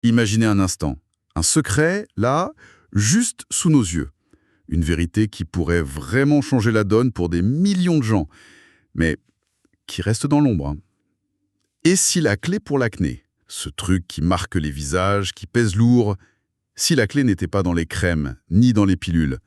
Imaginez un instant. Un secret, là, juste sous nos yeux. Une vérité qui pourrait vraiment changer la donne pour des millions de gens, mais qui reste dans l'ombre, hein. Et si la clé pour l'acné, ce truc qui marque les visages, qui pèse lourd, si la clé n'était pas dans les crèmes, ni dans les pilules,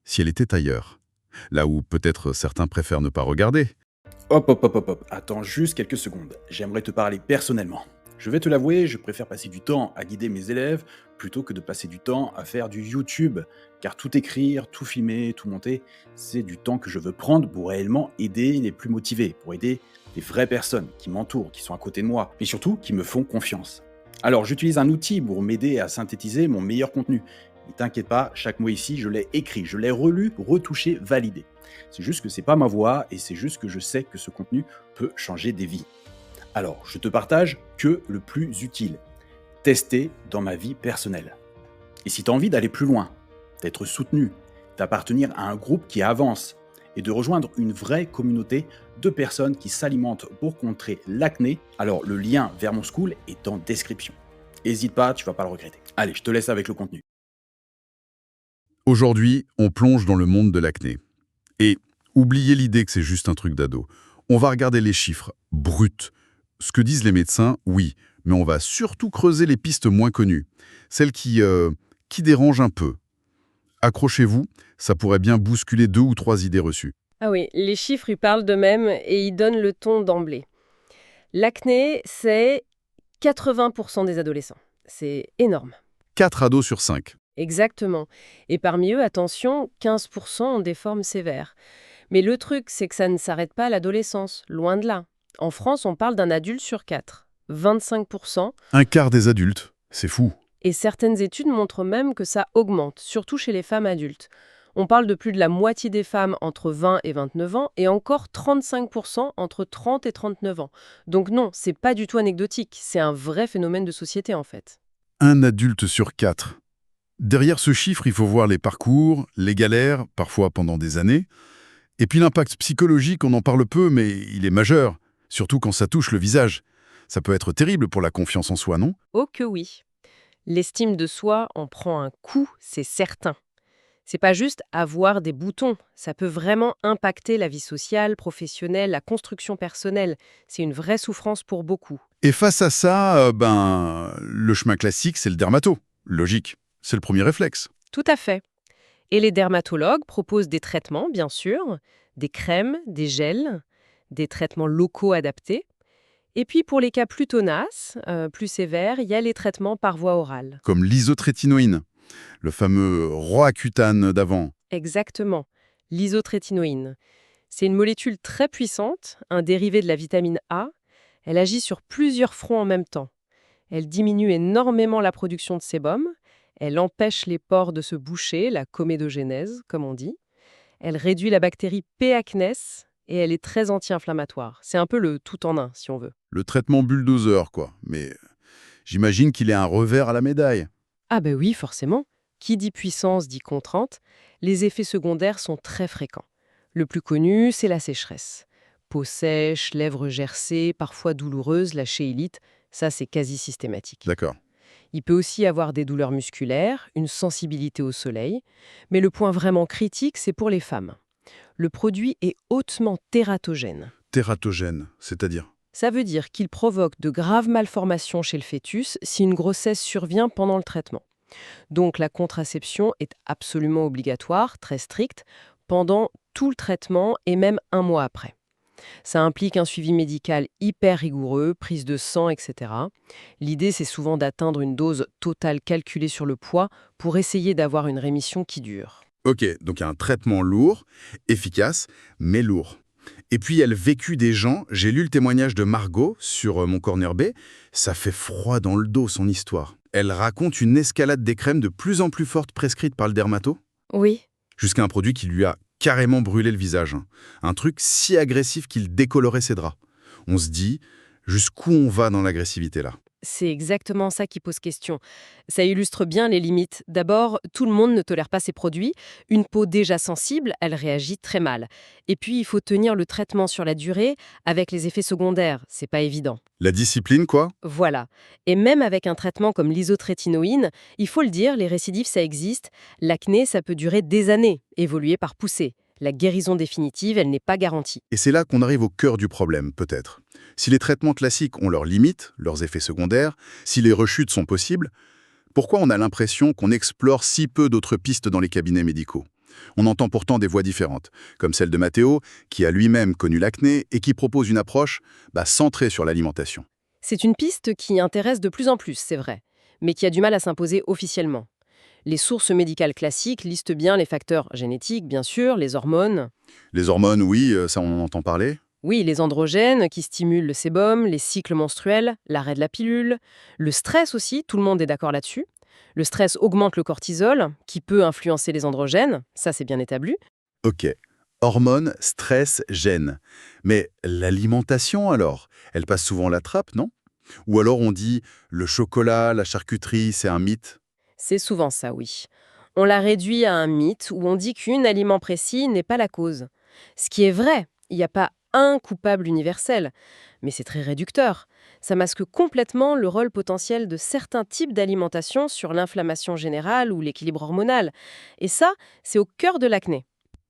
si elle était ailleurs, là où peut-être certains préfèrent ne pas regarder. Hop, hop, hop, hop, hop. Attends juste quelques secondes. J'aimerais te parler personnellement. Je vais te l'avouer, je préfère passer du temps à guider mes élèves plutôt que de passer du temps à faire du YouTube. Car tout écrire, tout filmer, tout monter, c'est du temps que je veux prendre pour réellement aider les plus motivés, pour aider les vraies personnes qui m'entourent, qui sont à côté de moi, et surtout qui me font confiance. Alors j'utilise un outil pour m'aider à synthétiser mon meilleur contenu. Ne t'inquiète pas, chaque mot ici, je l'ai écrit, je l'ai relu, retouché, validé. C'est juste que c'est pas ma voix et c'est juste que je sais que ce contenu peut changer des vies. Alors, je te partage que le plus utile. Tester dans ma vie personnelle. Et si tu as envie d'aller plus loin, d'être soutenu, d'appartenir à un groupe qui avance et de rejoindre une vraie communauté de personnes qui s'alimentent pour contrer l'acné, alors le lien vers mon school est en description. N'hésite pas, tu vas pas le regretter. Allez, je te laisse avec le contenu. Aujourd'hui, on plonge dans le monde de l'acné. Et oubliez l'idée que c'est juste un truc d'ado. On va regarder les chiffres, bruts. Ce que disent les médecins, oui, mais on va surtout creuser les pistes moins connues, celles qui dérangent un peu. Accrochez-vous, ça pourrait bien bousculer 2 ou 3 idées reçues. Ah oui, les chiffres, ils parlent d'eux-mêmes et ils donnent le ton d'emblée. L'acné, c'est 80% des adolescents. C'est énorme. 4 ados sur 5. Exactement. Et parmi eux, attention, 15% ont des formes sévères. Mais le truc, c'est que ça ne s'arrête pas à l'adolescence, loin de là. En France, on parle d'un adulte sur 4, 25%, Un quart des adultes, c'est fou. et certaines études montrent même que ça augmente, surtout chez les femmes adultes. On parle de plus de la moitié des femmes entre 20 et 29 ans, et encore 35% entre 30 et 39 ans. Donc non, c'est pas du tout anecdotique, c'est un vrai phénomène de société en fait. Un adulte sur 4. Derrière ce chiffre, il faut voir les parcours, les galères, parfois pendant des années. Et puis l'impact psychologique, on en parle peu, mais il est majeur, surtout quand ça touche le visage. Ça peut être terrible pour la confiance en soi, non? Oh que oui. L'estime de soi en prend un coup, c'est certain. C'est pas juste avoir des boutons, ça peut vraiment impacter la vie sociale, professionnelle, la construction personnelle. C'est une vraie souffrance pour beaucoup. Et face à ça, le chemin classique, c'est le dermato. Logique, c'est le premier réflexe. Tout à fait. Et les dermatologues proposent des traitements, bien sûr, des crèmes, des gels, des traitements locaux adaptés. Et puis pour les cas plus tenaces, plus sévères, il y a les traitements par voie orale. Comme l'isotrétinoïne, le fameux Roaccutane d'avant. Exactement, l'isotrétinoïne. C'est une molécule très puissante, un dérivé de la vitamine A. Elle agit sur plusieurs fronts en même temps. Elle diminue énormément la production de sébum. Elle empêche les pores de se boucher, la comédogénèse, comme on dit. Elle réduit la bactérie P. acnes et elle est très anti-inflammatoire. C'est un peu le tout en un, si on veut. Le traitement bulldozer, quoi. Mais j'imagine qu'il est un revers à la médaille. Ah ben oui, forcément. Qui dit puissance dit contrainte. Les effets secondaires sont très fréquents. Le plus connu, c'est la sécheresse. Peau sèche, lèvres gercées, parfois douloureuses, la chéilite, ça c'est quasi systématique. D'accord. Il peut aussi avoir des douleurs musculaires, une sensibilité au soleil, mais le point vraiment critique, c'est pour les femmes. Le produit est hautement tératogène. Tératogène, c'est-à-dire? Ça veut dire qu'il provoque de graves malformations chez le fœtus si une grossesse survient pendant le traitement. Donc la contraception est absolument obligatoire, très stricte, pendant tout le traitement et même un mois après. Ça implique un suivi médical hyper rigoureux, prise de sang, etc. L'idée, c'est souvent d'atteindre une dose totale calculée sur le poids pour essayer d'avoir une rémission qui dure. Ok, donc un traitement lourd, efficace, mais lourd. Et puis il y a le vécu des gens. J'ai lu le témoignage de Margot sur mon Corner B. Ça fait froid dans le dos, son histoire. Elle raconte une escalade des crèmes de plus en plus forte prescrite par le dermato, Oui. jusqu'à un produit qui lui a carrément brûlé le visage. Un truc si agressif qu'il décolorait ses draps. On se dit, jusqu'où on va dans l'agressivité là? C'est exactement ça qui pose question. Ça illustre bien les limites. D'abord, tout le monde ne tolère pas ces produits. Une peau déjà sensible, elle réagit très mal. Et puis, il faut tenir le traitement sur la durée avec les effets secondaires. C'est pas évident. La discipline, quoi? Voilà. Et même avec un traitement comme l'isotrétinoïne, il faut le dire, les récidives, ça existe. L'acné, ça peut durer des années, évoluer par poussée. La guérison définitive, elle n'est pas garantie. Et c'est là qu'on arrive au cœur du problème, peut-être. Si les traitements classiques ont leurs limites, leurs effets secondaires, si les rechutes sont possibles, pourquoi on a l'impression qu'on explore si peu d'autres pistes dans les cabinets médicaux? On entend pourtant des voix différentes, comme celle de Matteo, qui a lui-même connu l'acné et qui propose une approche centrée sur l'alimentation. C'est une piste qui intéresse de plus en plus, c'est vrai, mais qui a du mal à s'imposer officiellement. Les sources médicales classiques listent bien les facteurs génétiques, bien sûr, les hormones. Les hormones, oui, ça on en entend parler. Oui, les androgènes qui stimulent le sébum, les cycles menstruels, l'arrêt de la pilule. Le stress aussi, tout le monde est d'accord là-dessus. Le stress augmente le cortisol, qui peut influencer les androgènes, ça c'est bien établi. Ok. Hormones, stress, gènes. Mais l'alimentation alors? Elle passe souvent la trappe, non? Ou alors on dit le chocolat, la charcuterie, c'est un mythe? C'est souvent ça, oui. On l'a réduit à un mythe où on dit qu'un aliment précis n'est pas la cause. Ce qui est vrai, il n'y a pas un coupable universel, mais c'est très réducteur. Ça masque complètement le rôle potentiel de certains types d'alimentation sur l'inflammation générale ou l'équilibre hormonal. Et ça, c'est au cœur de l'acné.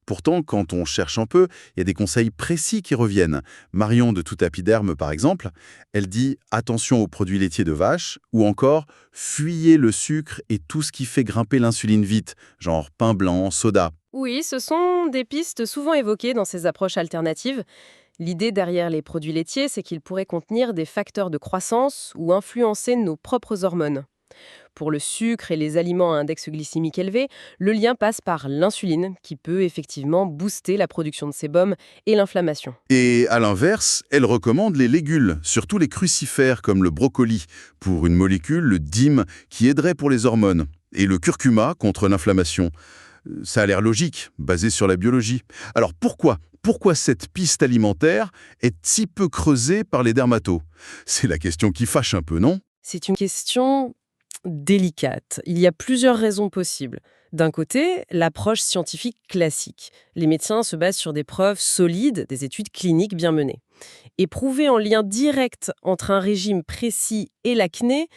Pourtant, quand on cherche un peu, il y a des conseils précis qui reviennent. Marion de Toutapiderme, par exemple, elle dit attention aux produits laitiers de vache, ou encore fuyez le sucre et tout ce qui fait grimper l'insuline vite, genre pain blanc, soda. Oui, ce sont des pistes souvent évoquées dans ces approches alternatives. L'idée derrière les produits laitiers, c'est qu'ils pourraient contenir des facteurs de croissance ou influencer nos propres hormones. Pour le sucre et les aliments à index glycémique élevé, le lien passe par l'insuline, qui peut effectivement booster la production de sébum et l'inflammation. Et à l'inverse, elle recommande les légumes, surtout les crucifères comme le brocoli, pour une molécule, le DIM, qui aiderait pour les hormones, et le curcuma contre l'inflammation. Ça a l'air logique, basé sur la biologie. Alors pourquoi cette piste alimentaire est si peu creusée par les dermatos? C'est la question qui fâche un peu, non? C'est une question délicate. Il y a plusieurs raisons possibles. D'un côté, l'approche scientifique classique. Les médecins se basent sur des preuves solides, des études cliniques bien menées. Et prouver en lien direct entre un régime précis et l'acné,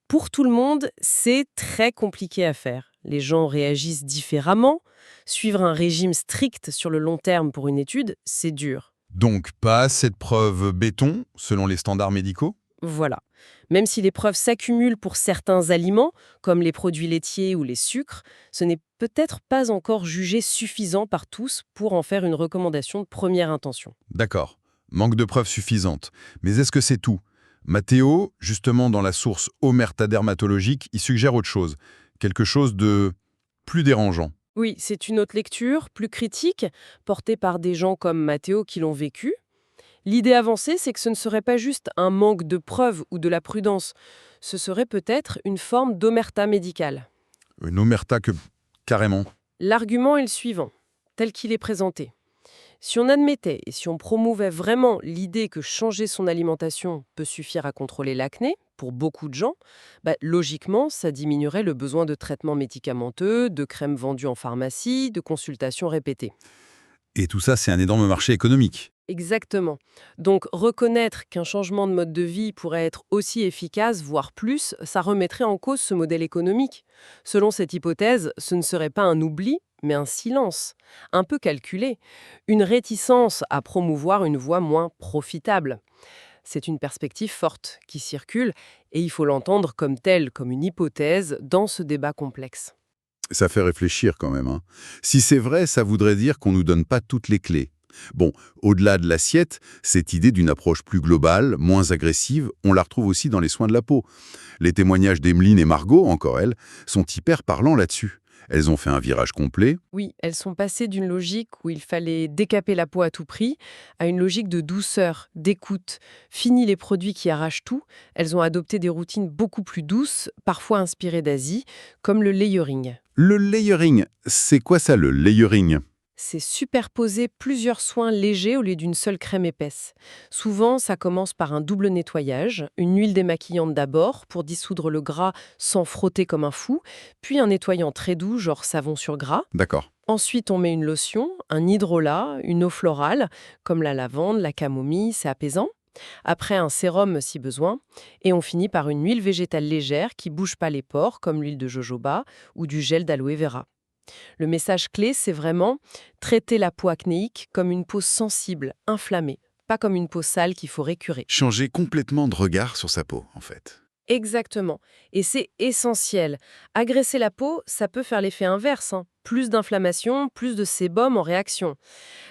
pour tout le monde, c'est très compliqué à faire. Les gens réagissent différemment. Suivre un régime strict sur le long terme pour une étude, c'est dur. Donc pas assez de preuves béton, selon les standards médicaux? Voilà. Même si les preuves s'accumulent pour certains aliments, comme les produits laitiers ou les sucres, ce n'est peut-être pas encore jugé suffisant par tous pour en faire une recommandation de première intention. D'accord, manque de preuves suffisantes. Mais est-ce que c'est tout? Matteo, justement dans la source Omerta dermatologique, il suggère autre chose. Quelque chose de plus dérangeant. Oui, c'est une autre lecture, plus critique, portée par des gens comme Matteo qui l'ont vécu. L'idée avancée, c'est que ce ne serait pas juste un manque de preuves ou de la prudence, ce serait peut-être une forme d'omerta médicale. Une omerta que... carrément. L'argument est le suivant, tel qu'il est présenté. Si on admettait et si on promouvait vraiment l'idée que changer son alimentation peut suffire à contrôler l'acné, pour beaucoup de gens, logiquement, ça diminuerait le besoin de traitements médicamenteux, de crèmes vendues en pharmacie, de consultations répétées. Et tout ça, c'est un énorme marché économique. Exactement. Donc, reconnaître qu'un changement de mode de vie pourrait être aussi efficace, voire plus, ça remettrait en cause ce modèle économique. Selon cette hypothèse, ce ne serait pas un oubli, mais un silence, un peu calculé, une réticence à promouvoir une voie moins profitable. C'est une perspective forte qui circule, et il faut l'entendre comme telle, comme une hypothèse dans ce débat complexe. Ça fait réfléchir quand même, hein. Si c'est vrai, ça voudrait dire qu'on ne nous donne pas toutes les clés. Bon, au-delà de l'assiette, cette idée d'une approche plus globale, moins agressive, on la retrouve aussi dans les soins de la peau. Les témoignages d'Emeline et Margot, encore elles, sont hyper parlants là-dessus. Elles ont fait un virage complet. Oui, elles sont passées d'une logique où il fallait décaper la peau à tout prix à une logique de douceur, d'écoute. Fini les produits qui arrachent tout, elles ont adopté des routines beaucoup plus douces, parfois inspirées d'Asie, comme le layering. Le layering, c'est quoi ça le layering? C'est superposer plusieurs soins légers au lieu d'une seule crème épaisse. Souvent, ça commence par un double nettoyage, une huile démaquillante d'abord pour dissoudre le gras sans frotter comme un fou, puis un nettoyant très doux, genre savon sur gras. D'accord. Ensuite, on met une lotion, un hydrolat, une eau florale, comme la lavande, la camomille, c'est apaisant. Après, un sérum si besoin. Et on finit par une huile végétale légère qui bouge pas les pores, comme l'huile de jojoba ou du gel d'aloe vera. Le message clé, c'est vraiment traiter la peau acnéique comme une peau sensible, inflammée, pas comme une peau sale qu'il faut récurer. Changer complètement de regard sur sa peau, en fait. Exactement. Et c'est essentiel. Agresser la peau, ça peut faire l'effet inverse, hein. Plus d'inflammation, plus de sébum en réaction.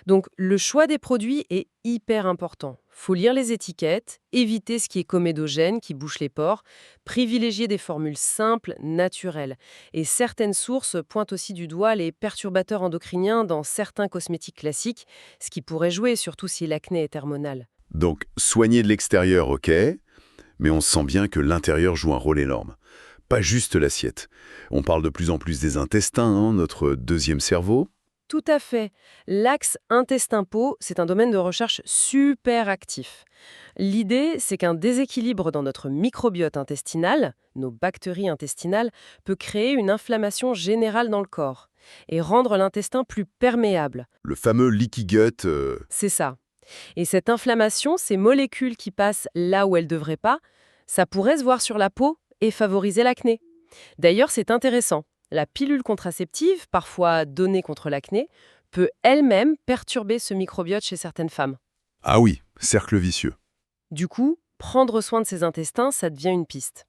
Donc, le choix des produits est hyper important. Faut lire les étiquettes, éviter ce qui est comédogène, qui bouche les pores, privilégier des formules simples, naturelles. Et certaines sources pointent aussi du doigt les perturbateurs endocriniens dans certains cosmétiques classiques, ce qui pourrait jouer, surtout si l'acné est hormonal. Donc, soigner de l'extérieur, ok, mais on sent bien que l'intérieur joue un rôle énorme. Pas juste l'assiette. On parle de plus en plus des intestins, hein, notre deuxième cerveau. Tout à fait. L'axe intestin-peau, c'est un domaine de recherche super actif. L'idée, c'est qu'un déséquilibre dans notre microbiote intestinal, nos bactéries intestinales, peut créer une inflammation générale dans le corps et rendre l'intestin plus perméable. Le fameux leaky gut. C'est ça. Et cette inflammation, ces molécules qui passent là où elles ne devraient pas, ça pourrait se voir sur la peau et favoriser l'acné. D'ailleurs, c'est intéressant. La pilule contraceptive, parfois donnée contre l'acné, peut elle-même perturber ce microbiote chez certaines femmes. Ah oui, cercle vicieux. Du coup, prendre soin de ses intestins, ça devient une piste.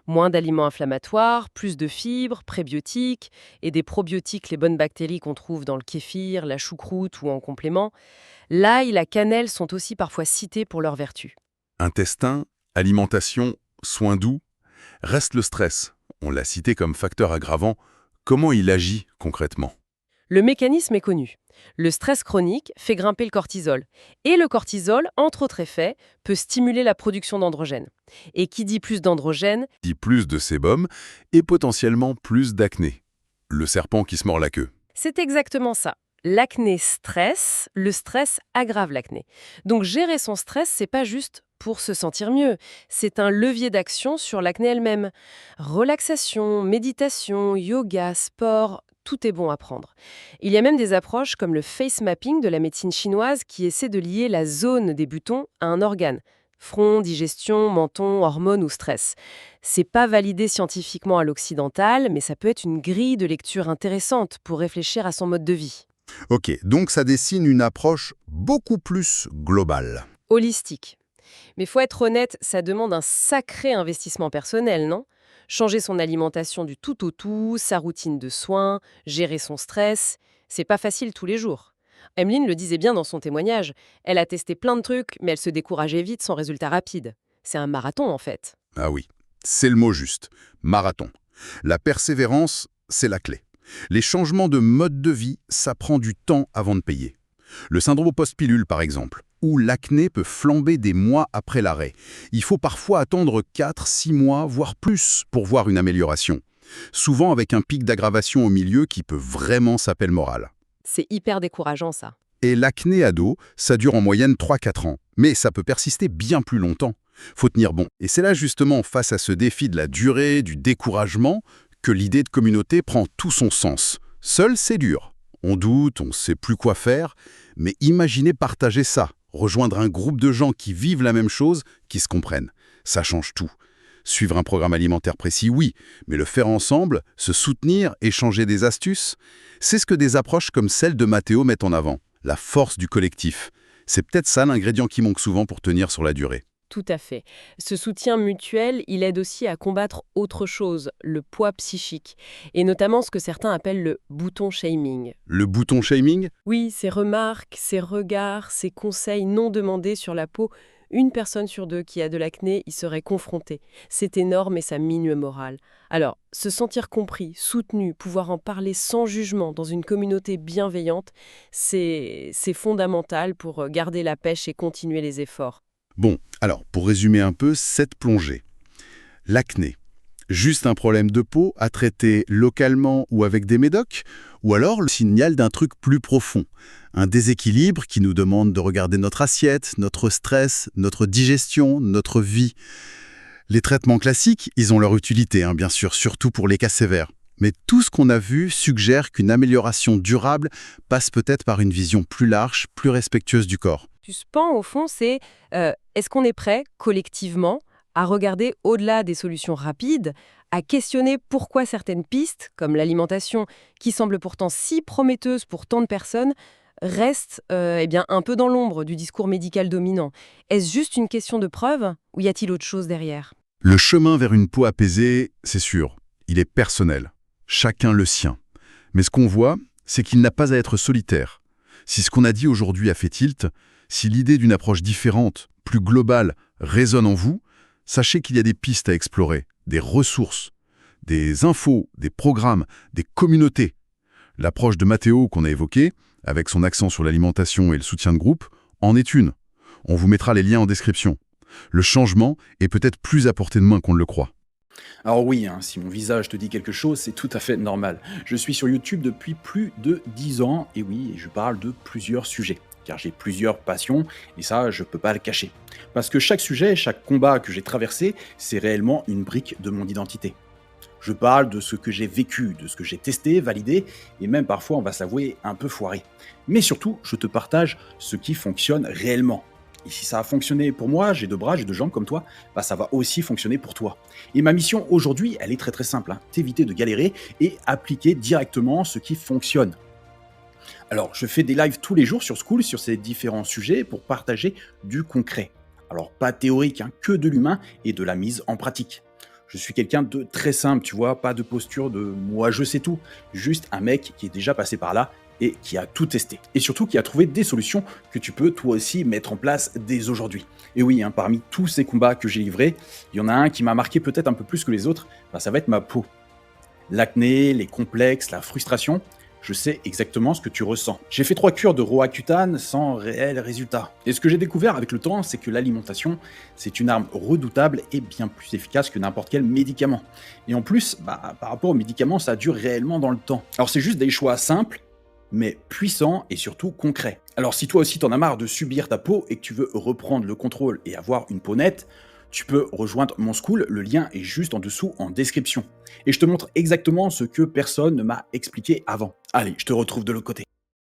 Moins d'aliments inflammatoires, plus de fibres, prébiotiques et des probiotiques, les bonnes bactéries qu'on trouve dans le kéfir, la choucroute ou en complément. L'ail et la cannelle sont aussi parfois cités pour leurs vertus. Intestin, alimentation, soins doux. Reste le stress. On l'a cité comme facteur aggravant. Comment il agit concrètement? Le mécanisme est connu. Le stress chronique fait grimper le cortisol. Et le cortisol, entre autres effets, peut stimuler la production d'androgènes. Et qui dit plus d'androgènes, Dit plus de sébum et potentiellement plus d'acné. Le serpent qui se mord la queue. c'est exactement ça. L'acné stresse, le stress aggrave l'acné. Donc gérer son stress, c'est pas juste pour se sentir mieux, c'est un levier d'action sur l'acné elle-même. Relaxation, méditation, yoga, sport, tout est bon à prendre. Il y a même des approches comme le face mapping de la médecine chinoise qui essaie de lier la zone des boutons à un organe. Front, digestion, menton, hormones ou stress. C'est pas validé scientifiquement à l'occidental, mais ça peut être une grille de lecture intéressante pour réfléchir à son mode de vie. Ok, donc ça dessine une approche beaucoup plus globale. Holistique. Mais faut être honnête, ça demande un sacré investissement personnel, non? Changer son alimentation du tout au tout, sa routine de soins, gérer son stress, c'est pas facile tous les jours. Emeline le disait bien dans son témoignage, elle a testé plein de trucs, mais elle se décourageait vite sans résultat rapide. C'est un marathon en fait. Ah oui, c'est le mot juste. Marathon. La persévérance, c'est la clé. Les changements de mode de vie, ça prend du temps avant de payer. Le syndrome post-pilule, par exemple, où l'acné peut flamber des mois après l'arrêt. Il faut parfois attendre 4-6 mois, voire plus, pour voir une amélioration. Souvent avec un pic d'aggravation au milieu qui peut vraiment saper le moral. C'est hyper décourageant ça. Et l'acné ado, ça dure en moyenne 3-4 ans. Mais ça peut persister bien plus longtemps. Faut tenir bon. Et c'est là justement, face à ce défi de la durée, du découragement, que l'idée de communauté prend tout son sens. Seul, c'est dur. On doute, on ne sait plus quoi faire, mais imaginez partager ça, rejoindre un groupe de gens qui vivent la même chose, qui se comprennent. Ça change tout. Suivre un programme alimentaire précis, oui, mais le faire ensemble, se soutenir, échanger des astuces, c'est ce que des approches comme celle de Mathéo mettent en avant, la force du collectif. C'est peut-être ça l'ingrédient qui manque souvent pour tenir sur la durée. Tout à fait. Ce soutien mutuel, il aide aussi à combattre autre chose, le poids psychique, et notamment ce que certains appellent le bouton shaming. Le bouton shaming? Oui, ces remarques, ces regards, ces conseils non demandés sur la peau, une personne sur deux qui a de l'acné y serait confrontée. C'est énorme et ça mine le moral. Alors, se sentir compris, soutenu, pouvoir en parler sans jugement dans une communauté bienveillante, c'est fondamental pour garder la pêche et continuer les efforts. Bon, alors, pour résumer un peu cette plongée. L'acné. Juste un problème de peau à traiter localement ou avec des médocs? Ou alors le signal d'un truc plus profond, un déséquilibre qui nous demande de regarder notre assiette, notre stress, notre digestion, notre vie. Les traitements classiques, ils ont leur utilité, bien sûr, surtout pour les cas sévères. Mais tout ce qu'on a vu suggère qu'une amélioration durable passe peut-être par une vision plus large, plus respectueuse du corps. Suspens, au fond, c'est est-ce qu'on est prêt, collectivement, à regarder au-delà des solutions rapides, à questionner pourquoi certaines pistes, comme l'alimentation, qui semblent pourtant si prometteuses pour tant de personnes, restent un peu dans l'ombre du discours médical dominant. Est-ce juste une question de preuve ou y a-t-il autre chose derrière? Le chemin vers une peau apaisée, c'est sûr, il est personnel. Chacun le sien. Mais ce qu'on voit, c'est qu'il n'a pas à être solitaire. Si ce qu'on a dit aujourd'hui a fait tilt, si l'idée d'une approche différente, plus globale, résonne en vous, sachez qu'il y a des pistes à explorer, des ressources, des infos, des programmes, des communautés. L'approche de Matteo qu'on a évoquée, avec son accent sur l'alimentation et le soutien de groupe, en est une. On vous mettra les liens en description. Le changement est peut-être plus à portée de main qu'on ne le croit. Alors oui, si mon visage te dit quelque chose, c'est tout à fait normal. Je suis sur YouTube depuis plus de 10 ans, et oui, je parle de plusieurs sujets. Car j'ai plusieurs passions, et ça, je peux pas le cacher. Parce que chaque sujet, chaque combat que j'ai traversé, c'est réellement une brique de mon identité. Je parle de ce que j'ai vécu, de ce que j'ai testé, validé, et même parfois, on va s'avouer, un peu foiré. Mais surtout, je te partage ce qui fonctionne réellement. Et si ça a fonctionné pour moi, j'ai 2 bras, j'ai 2 jambes comme toi, ça va aussi fonctionner pour toi. Et ma mission aujourd'hui, elle est très très simple, t'éviter de galérer et appliquer directement ce qui fonctionne. Alors, je fais des lives tous les jours sur School sur ces différents sujets pour partager du concret. Alors, pas théorique, que de l'humain et de la mise en pratique. Je suis quelqu'un de très simple, tu vois, pas de posture de moi je sais tout, juste un mec qui est déjà passé par là et qui a tout testé. Et surtout qui a trouvé des solutions que tu peux toi aussi mettre en place dès aujourd'hui. Et oui, parmi tous ces combats que j'ai livrés, il y en a un qui m'a marqué peut-être un peu plus que les autres, ça va être ma peau. L'acné, les complexes, la frustration, je sais exactement ce que tu ressens. J'ai fait 3 cures de Roaccutane sans réel résultat. Et ce que j'ai découvert avec le temps, c'est que l'alimentation, c'est une arme redoutable et bien plus efficace que n'importe quel médicament. Et en plus, par rapport aux médicaments, ça dure réellement dans le temps. Alors c'est juste des choix simples, mais puissants et surtout concrets. Alors si toi aussi t'en as marre de subir ta peau et que tu veux reprendre le contrôle et avoir une peau nette, tu peux rejoindre mon school, le lien est juste en dessous en description. Et je te montre exactement ce que personne ne m'a expliqué avant. Allez, je te retrouve de l'autre côté.